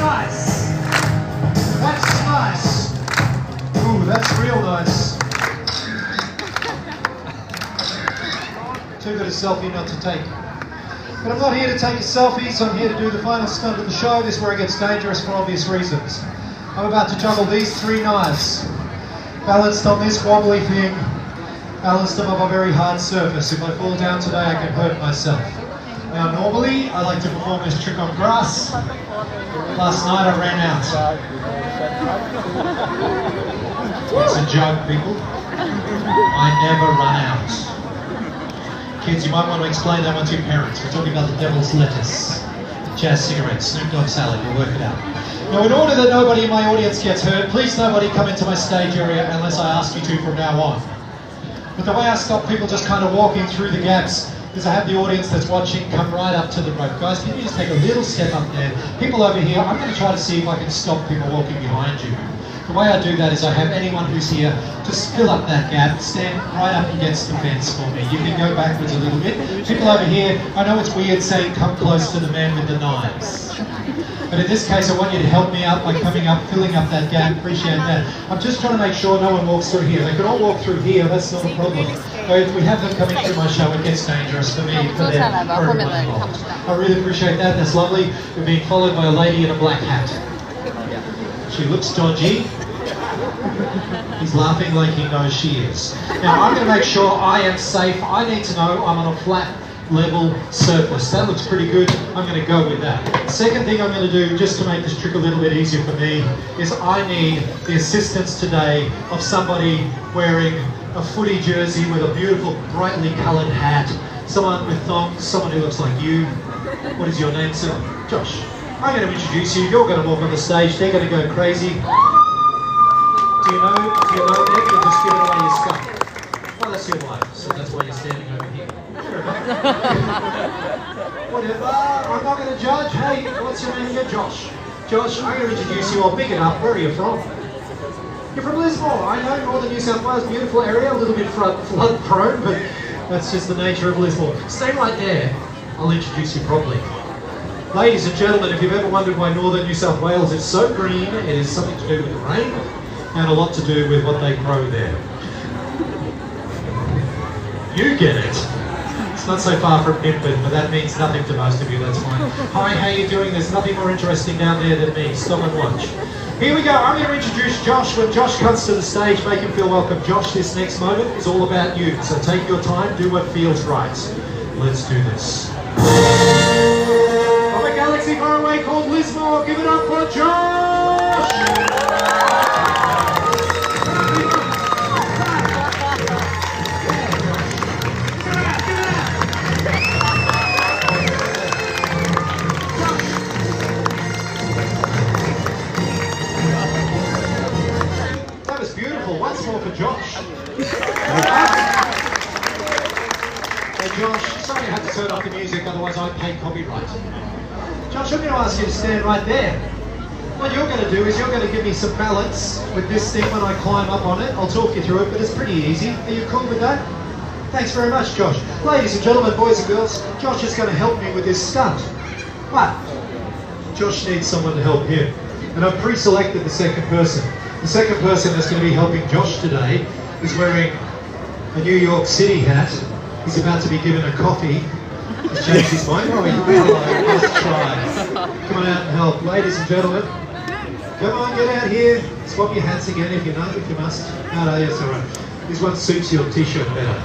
nice. That's nice. Ooh, that's real nice. Too good a selfie not to take. But I'm not here to take a selfie, so I'm here to do the final stunt of the show. This is where it gets dangerous for obvious reasons. I'm about to juggle these 3 knives, balanced on this wobbly thing, balanced on a very hard surface. If I fall down today, I can hurt myself. Now, normally, I like to perform this trick on grass. Last night, I ran out. It's a joke, people. I never run out. Kids, you might want to explain that one to your parents. We're talking about the devil's lettuce, jazz cigarettes, Snoop Dogg salad. We'll work it out. Now, in order that nobody in my audience gets hurt, please nobody come into my stage area unless I ask you to from now on. But the way I stop people just kind of walking through the gaps is I have the audience that's watching come right up to the rope. Guys, can you just take a little step up there? People over here, I'm going to try to see if I can stop people walking behind you. The way I do that is I have anyone who's here just fill up that gap, stand right up against the fence for me. You can go backwards a little bit. People over here, I know it's weird saying come close to the man with the knives. But in this case, I want you to help me out by coming up, filling up that gap. Appreciate that. I'm just trying to make sure no one walks through here. They can all walk through here, that's not a problem. But if we have them coming through my show, it gets dangerous for me, for them, for everyone involved. I really appreciate that, that's lovely. We're being followed by a lady in a black hat. She looks dodgy. He's laughing like he knows she is. Now, I'm going to make sure I am safe. I need to know I'm on a flat, level surface. That looks pretty good. I'm going to go with that. Second thing I'm going to do, just to make this trick a little bit easier for me, is I need the assistance today of somebody wearing a footy jersey with a beautiful, brightly coloured hat. Someone with thongs, someone who looks like you. What is your name, sir? Josh. I'm going to introduce you. You're going to walk on the stage. They're going to go crazy. Do you know Nick? You're just giving away your stuff. Well, that's your wife, so that's why you're standing over here. Whatever, I'm not going to judge. Hey, what's your name again? Josh. Josh, I'm going to introduce you. I'll pick it up. Where are you from? You're from Lismore. I know, northern New South Wales, beautiful area, a little bit flood prone, but that's just the nature of Lismore. Stay right there. I'll introduce you properly. Ladies and gentlemen, if you've ever wondered why northern New South Wales is so green, it is something to do with the rain and a lot to do with what they grow there. You get it. It's not so far from Nimbin, but that means nothing to most of you, that's fine. Hi, how you doing? There's nothing more interesting down there than me. Stop and watch. Here we go. I'm going to introduce Josh. When Josh comes to the stage, make him feel welcome. Josh, this next moment is all about you. So take your time, do what feels right. Let's do this. From a galaxy far away called Lismore, give it up for Josh! Once more for Josh. Hey Josh, sorry I had to turn off the music, otherwise I'd pay copyright. Josh, I'm going to ask you to stand right there. What you're going to do is you're going to give me some balance with this thing when I climb up on it. I'll talk you through it, but it's pretty easy. Are you cool with that? Thanks very much, Josh. Ladies and gentlemen, boys and girls, Josh is going to help me with this stunt. But Josh needs someone to help him. And I've pre-selected the second person. The second person that's going to be helping Josh today is wearing a New York City hat. He's about to be given a coffee. He's changed his mind. Oh, hello, let's try. Come on out and help. Ladies and gentlemen, come on, get out here. Swap your hats again if you know, if you must. No, yes, all right. This one suits your t-shirt better.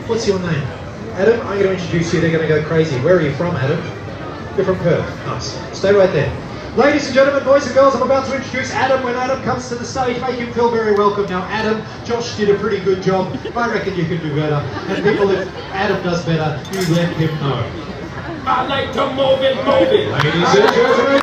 What's your name? Adam, I'm going to introduce you. They're going to go crazy. Where are you from, Adam? You're from Perth. Nice. Stay right there. Ladies and gentlemen, boys and girls, I'm about to introduce Adam. When Adam comes to the stage, make him feel very welcome. Now, Adam, Josh did a pretty good job. I reckon you can do better. And people, if Adam does better, you let him know. I like to move it, move it. Ladies and gentlemen,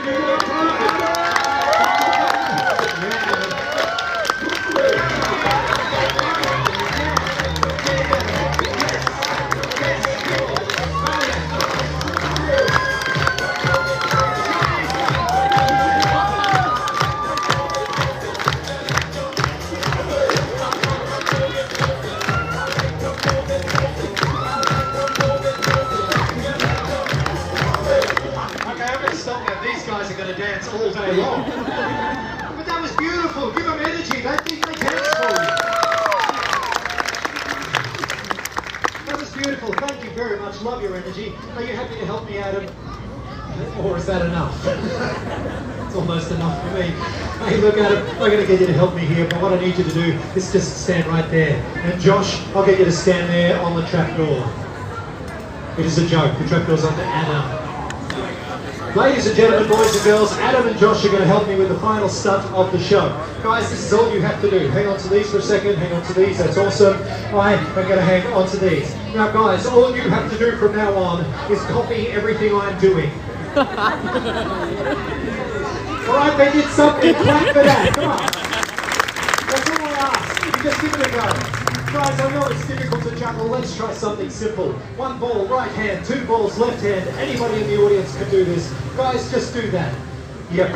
dance all day long. But that was beautiful. Give them energy. They think they dance for you. That was beautiful. Thank you very much. Love your energy. Are you happy to help me, Adam? Or is that enough? It's almost enough for me. Hey, look, Adam, I'm going to get you to help me here, but what I need you to do is just stand right there. And Josh, I'll get you to stand there on the trapdoor. It is a joke. The trapdoor's under Adam. Ladies and gentlemen, boys and girls, Adam and Josh are going to help me with the final stunt of the show. Guys, this is all you have to do. Hang on to these for a second, hang on to these, that's awesome. I am going to hang on to these. Now guys, all you have to do from now on is copy everything I'm doing. Alright, they did something, clap for that, come on. That's all I ask, you just give it a go. Guys, I know it's difficult to juggle, let's try something simple. One ball, right hand, two balls, left hand. Anybody in the audience can do this. Guys, just do that. Yep.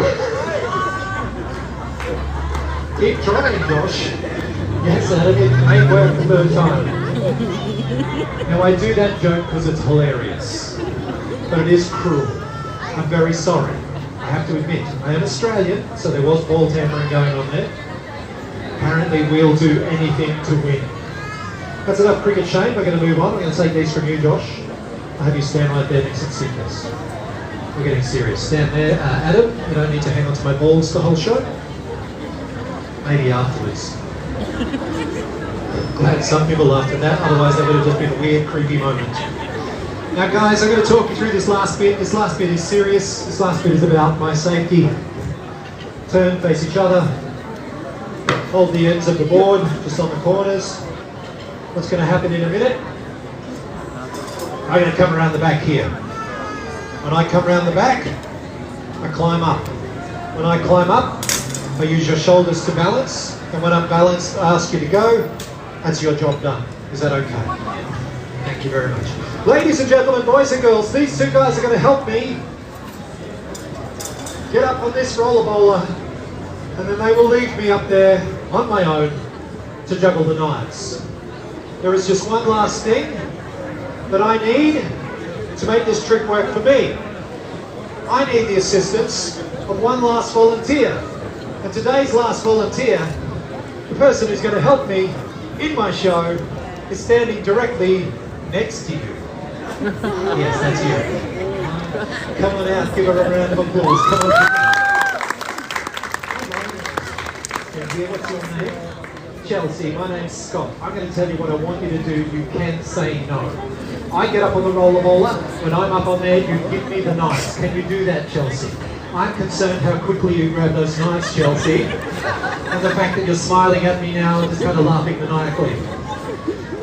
Keep trying, Josh. Yes, Adam, it may work the third time. Now, I do that joke because it's hilarious. But it is cruel. I'm very sorry. I have to admit, I am Australian, so there was ball tampering going on there. Apparently, we'll do anything to win. That's enough cricket shame. We're going to move on. I'm going to take these from you, Josh. I'll have you stand right there next to Sickness. We're getting serious. Stand there. Adam, you don't need to hang on to my balls the whole show. Maybe afterwards. Glad some people laughed at that, otherwise that would have just been a weird, creepy moment. Now guys, I'm going to talk you through this last bit. This last bit is serious. This last bit is about my safety. Turn, face each other. Hold the ends of the board, just on the corners. What's going to happen in a minute? I'm going to come around the back here. When I come around the back, I climb up. When I climb up, I use your shoulders to balance. And when I'm balanced, I ask you to go. That's your job done. Is that okay? Thank you very much. Ladies and gentlemen, boys and girls, these two guys are going to help me get up on this roller bowler. And then they will leave me up there on my own to juggle the knives. There is just one last thing that I need to make this trick work for me. I need the assistance of one last volunteer. And today's last volunteer, the person who's going to help me in my show, is standing directly next to you. Yes, that's you. Come on out, give her a round of applause. Come on. Here, what's your name? Chelsea, my name's Scott. I'm going to tell you what I want you to do. You can say no. I get up on the roller bowler. When I'm up on there, you give me the knives. Can you do that, Chelsea? I'm concerned how quickly you grab those knives, Chelsea. And the fact that you're smiling at me now and just kind of laughing maniacally.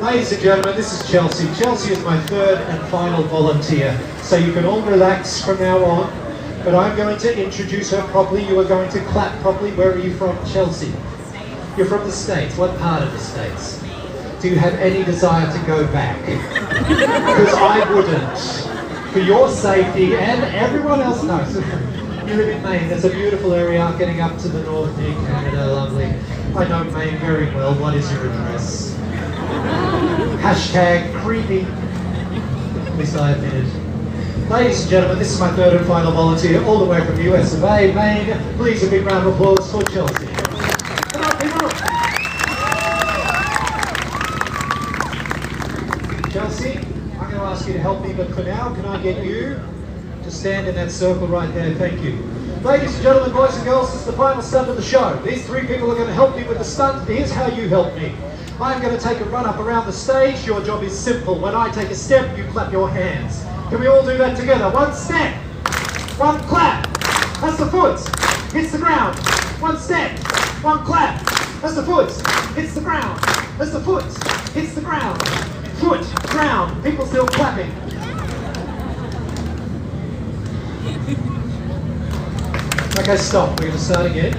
Ladies and gentlemen, this is Chelsea. Chelsea is my third and final volunteer. So you can all relax from now on. But I'm going to introduce her properly. You are going to clap properly. Where are you from, Chelsea? You're from the States. What part of the States? Do you have any desire to go back? Because I wouldn't. For your safety and everyone else knows. You live in Maine. There's a beautiful area getting up to the north near Canada. Lovely. I know Maine very well. What is your address? Hashtag creepy. At least I admit it. Ladies and gentlemen, this is my third and final volunteer, all the way from the US of A, Maine. Please a big round of applause for Chelsea. Come on, people. Chelsea, I'm going to ask you to help me, but for now, can I get you to stand in that circle right there? Thank you. Ladies and gentlemen, boys and girls, this is the final stunt of the show. These three people are going to help me with the stunt. Here's how you help me. I'm going to take a run up around the stage. Your job is simple. When I take a step, you clap your hands. Can we all do that together? One step, one clap, that's the foot, hits the ground. One step, one clap, that's the foot, hits the ground. That's the foot, hits the ground. Foot, ground, people still clapping. Okay, stop, we're going to start again.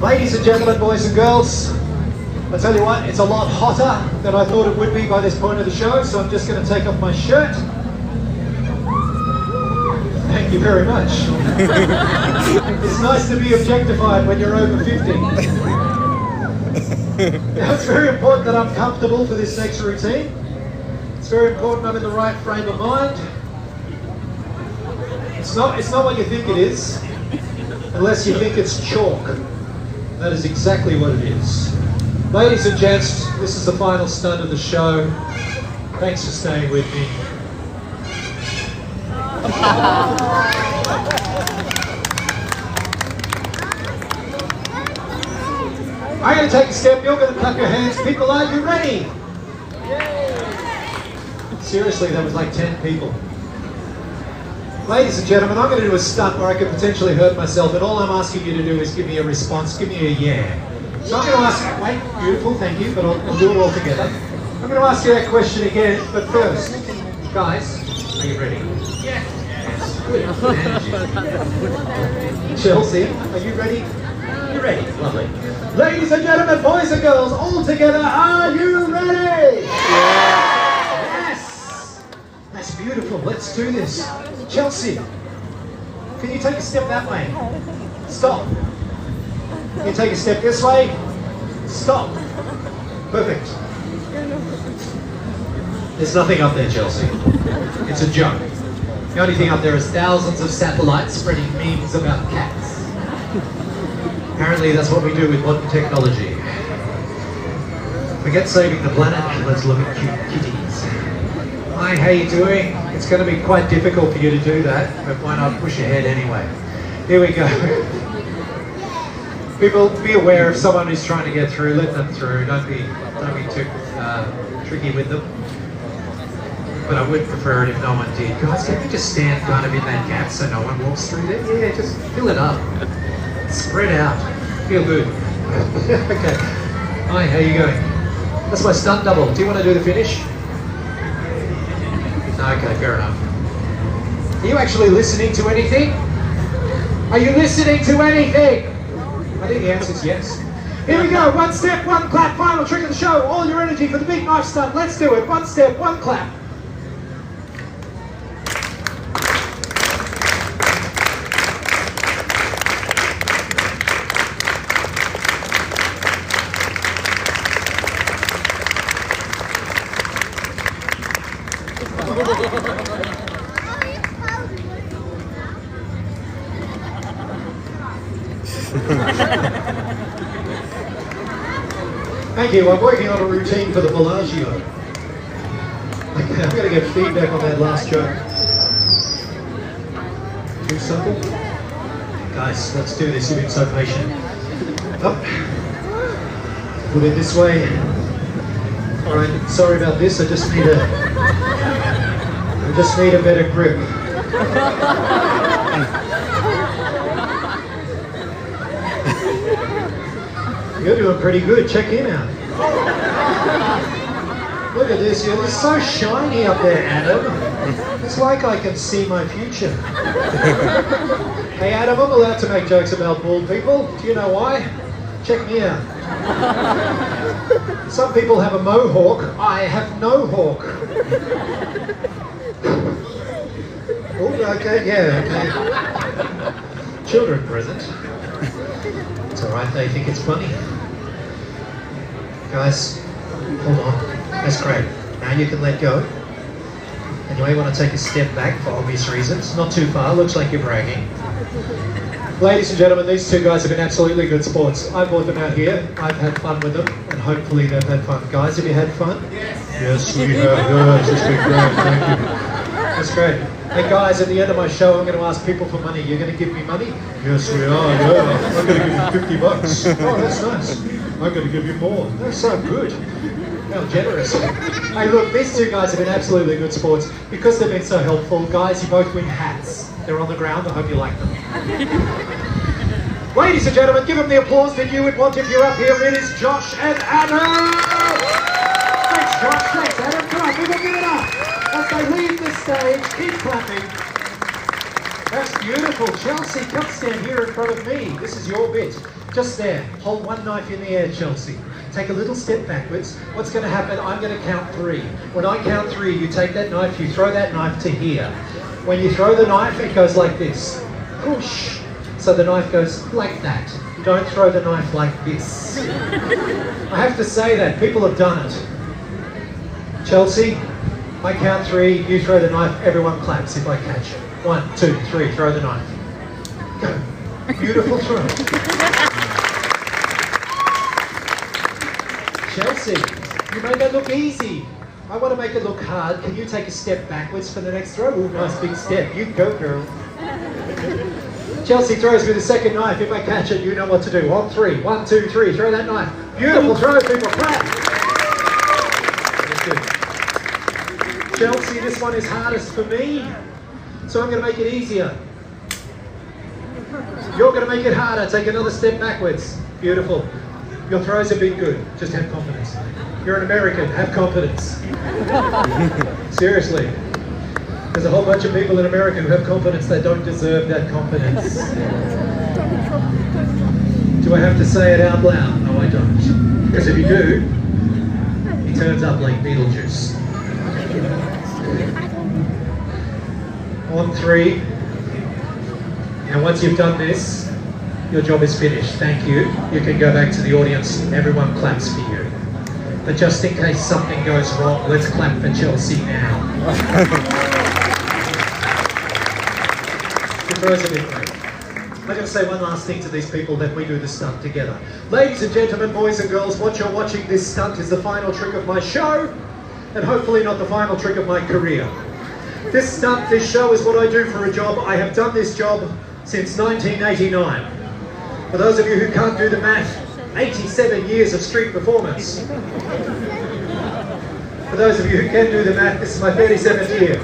Ladies and gentlemen, boys and girls, I tell you what, it's a lot hotter than I thought it would be by this point of the show, so I'm just going to take off my shirt. Thank you very much. It's nice to be objectified when you're over 50. Now, it's very important that I'm comfortable for this next routine. It's very important I'm in the right frame of mind. It's not what you think it is, unless you think it's chalk. That is exactly what it is. Ladies and gents, this is the final stunt of the show. Thanks for staying with me. I'm going to take a step, you're going to clap your hands. People, are you ready? Seriously, that was like 10 people. Ladies and gentlemen, I'm going to do a stunt where I could potentially hurt myself, and all I'm asking you to do is give me a response, give me a yeah. So I'm going to ask, wait, beautiful, thank you, but I'll do it all together. I'm going to ask you that question again, but first, guys, are you ready? Yes. Good energy. Chelsea, are you ready? You're ready, lovely. Ladies and gentlemen, boys and girls, all together, are you ready? Yes! That's beautiful, let's do this. Chelsea, can you take a step that way? Stop. Can you take a step this way? Stop. Perfect. There's nothing up there, Chelsea. It's a joke. The only thing up there is thousands of satellites spreading memes about cats. Apparently that's what we do with modern technology. Forget saving the planet, let's look at cute kitties. Hi, how you doing? It's going to be quite difficult for you to do that, but why not push ahead anyway? Here we go. People, be aware if someone is trying to get through, let them through. Don't be too tricky with them. But I would prefer it if no one did. Guys, can we just stand kind of in that gap so no one walks through there? Yeah, just fill it up. Spread out. Feel good. Okay. Hi, how you going? That's my stunt double. Do you want to do the finish? Okay, fair enough. Are you actually listening to anything? Are you listening to anything? I think the answer is yes. Here we go. One step, one clap. Final trick of the show. All your energy for the big knife stunt. Let's do it. One step, one clap. Thank you. I'm working on a routine for the Bellagio. Okay, I'm going to get feedback on that last joke. Too simple? Guys, let's do this. You've been so patient. Up. Put it this way. Alright, sorry about this. I just need a better grip. You're doing pretty good. Check him out. Look at this. You're so shiny up there, Adam. It's like I can see my future. Hey, Adam, I'm allowed to make jokes about bald people. Do you know why? Check me out. Some people have a mohawk. I have no hawk. Oh, okay, yeah, okay. Children present. It's alright, they think it's funny. Guys, hold on. That's great. Now you can let go. And you may want to take a step back for obvious reasons. Not too far, looks like you're bragging. Ladies and gentlemen, these two guys have been absolutely good sports. I brought them out here. I've had fun with them, and hopefully they've had fun. Guys, have you had fun? Yes, we have. Yes, it's been great. Thank you. That's great. Hey guys, at the end of my show, I'm going to ask people for money. You're going to give me money? Yes, we are. Yeah. I'm going to give you $50. Oh, that's nice. I'm going to give you more. That's so good. How generous. Hey, look, these two guys have been absolutely good sports. Because they've been so helpful, guys, you both win hats. They're on the ground. I hope you like them. Ladies and gentlemen, give them the applause that you would want if you're up here. It is Josh and Adam. Thanks, Josh. Thanks, Adam. Come on, people, give it up. As they leave the stage, keep clapping. That's beautiful. Chelsea, come stand here in front of me. This is your bit. Just there. Hold one knife in the air, Chelsea. Take a little step backwards. What's going to happen? I'm going to count 3. When I count 3, you take that knife, you throw that knife to here. When you throw the knife, it goes like this. Whoosh. So the knife goes like that. Don't throw the knife like this. I have to say that. People have done it. Chelsea, I count 3, you throw the knife, everyone claps if I catch it. 1, 2, 3, throw the knife. Go. Beautiful throw. Chelsea, you made that look easy. I want to make it look hard. Can you take a step backwards for the next throw? Ooh, nice big step. You go, girl. Chelsea throws with the second knife. If I catch it, you know what to do. On 3. 1, 2, 3. Throw that knife. Beautiful throw, people. Clap. Good. Chelsea, this one is hardest for me, so I'm going to make it easier. You're going to make it harder. Take another step backwards. Beautiful. Your throws have been good. Just have confidence. You're an American. Have confidence. Seriously. There's a whole bunch of people in America who have confidence. They don't deserve that confidence. Do I have to say it out loud? No, I don't. Because if you do, he turns up like Beetlejuice. On 3. And once you've done this, your job is finished. Thank you. You can go back to the audience. Everyone claps for you. But just in case something goes wrong, let's clap for Chelsea now. The throws have been great. I'm going to say one last thing to these people that we do the stunt together. Ladies and gentlemen, boys and girls, what you're watching, this stunt is the final trick of my show, and hopefully not the final trick of my career. This stunt, this show is what I do for a job. I have done this job since 1989. For those of you who can't do the math, 87 years of street performance. For those of you who can do the math, this is my 37th year.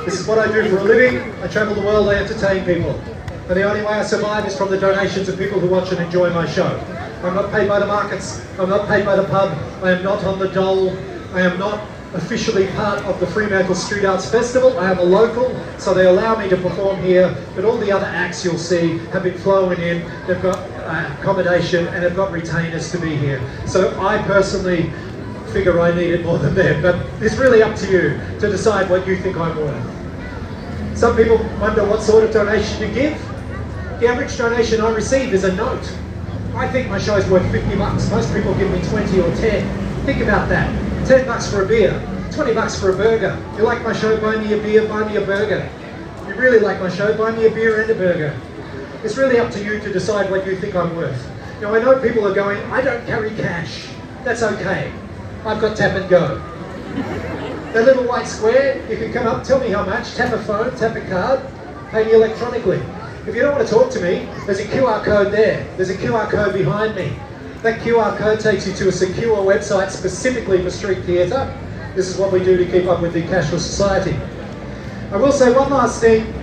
This is what I do for a living. I travel the world, I entertain people. And the only way I survive is from the donations of people who watch and enjoy my show. I'm not paid by the markets, I'm not paid by the pub, I am not on the dole, I am not officially part of the Fremantle Street Arts Festival. I am a local, so they allow me to perform here, but all the other acts you'll see have been flowing in, they've got accommodation and they've got retainers to be here. So I personally figure I need it more than them, but it's really up to you to decide what you think I'm worth. Some people wonder what sort of donation to give. The average donation I receive is a note. I think my show's worth 50 bucks. Most people give me 20 or 10. Think about that. 10 bucks for a beer, 20 bucks for a burger. You like my show, buy me a beer, buy me a burger. You really like my show, buy me a beer and a burger. It's really up to you to decide what you think I'm worth. Now I know people are going, I don't carry cash. That's okay. I've got tap and go. That little white square, you can come up, tell me how much, tap a phone, tap a card, pay me electronically. If you don't want to talk to me, there's a QR code there. There's a QR code behind me. That QR code takes you to a secure website specifically for street theatre. This is what we do to keep up with the cashless society. I will say one last thing.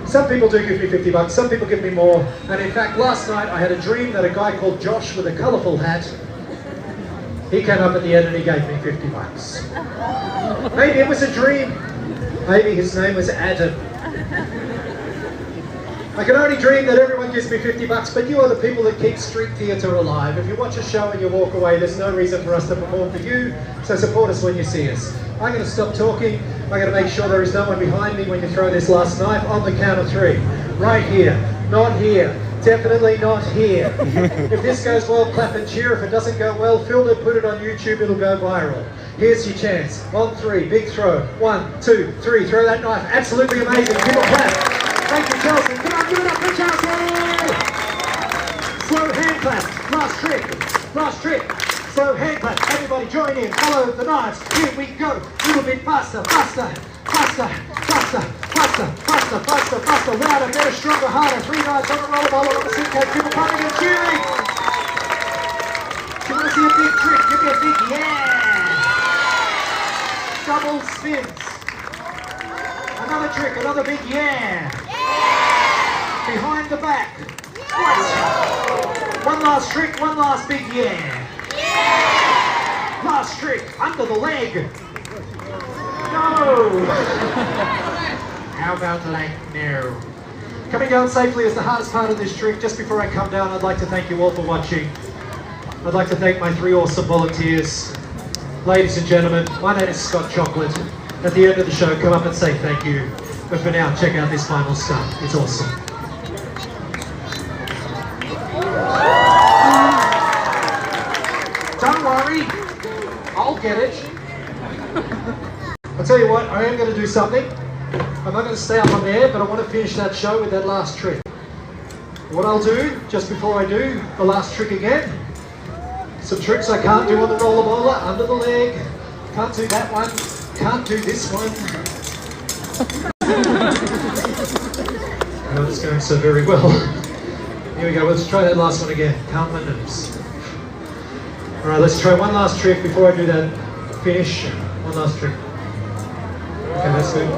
Some people do give me 50 bucks, some people give me more. And in fact, last night I had a dream that a guy called Josh with a colourful hat, he came up at the end and he gave me 50 bucks. Maybe it was a dream. Maybe his name was Adam. I can only dream that everyone gives me 50 bucks, but you are the people that keep street theatre alive. If you watch a show and you walk away, there's no reason for us to perform for you, so support us when you see us. I'm going to stop talking. I'm going to make sure there is no one behind me when you throw this last knife on the count of 3. Right here, not here, definitely not here. If this goes well, clap and cheer. If it doesn't go well, film it, put it on YouTube, it'll go viral. Here's your chance. On 3, big throw. 1, 2, 3, throw that knife. Absolutely amazing. People clap. Thank you, Chelsea. Come on, give it up for Chelsea! Slow hand clap. Last trick. Last trick. Slow hand clap. Everybody join in. Follow the knives. Here we go. A little bit faster, faster, faster, faster, faster, faster, faster, faster. Louder, better, stronger, harder. 3 knives on a roller ball on the suitcase. People coming and cheering. Do you want to see a big trick? Give me a big yeah! Double spins. Another trick, another big yeah! Behind the back. Twice. One last trick, one last big yeah. Last trick, under the leg. No. How about like no? Coming down safely is the hardest part of this trick. Just before I come down, I'd like to thank you all for watching. I'd like to thank my 3 awesome volunteers. Ladies and gentlemen, my name is Scott Chocolate. At the end of the show, come up and say thank you. But for now, check out this final stunt. It's awesome. Don't worry, I'll get it. I'll tell you what, I am going to do something. I'm not going to stay up on there, but I want to finish that show with that last trick. What I'll do, just before I do the last trick again, some tricks I can't do on the roller bowler, under the leg, can't do that one, can't do this one. Oh, it's going so very well. Here we go, let's try that last one again. Count my nerves. Alright, let's try one last trick before I do that finish. One last trick. Okay, that's good.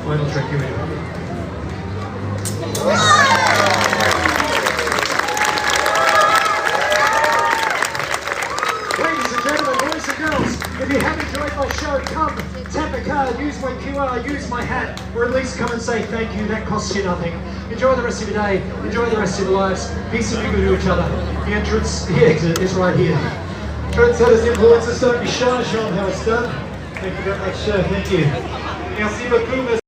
Final trick, here we go. Ladies and gentlemen, boys and girls, if you have enjoyed my show, come, tap a card, use my QR, use my hat, or at least come and say thank you. That costs you nothing. Enjoy the rest of your day, enjoy the rest of your lives, be super good to each other. The exit is right here. Trendsetters, influencers, don't be shy, show them how it's done. Thank you very much, sir. Thank you. Merci beaucoup.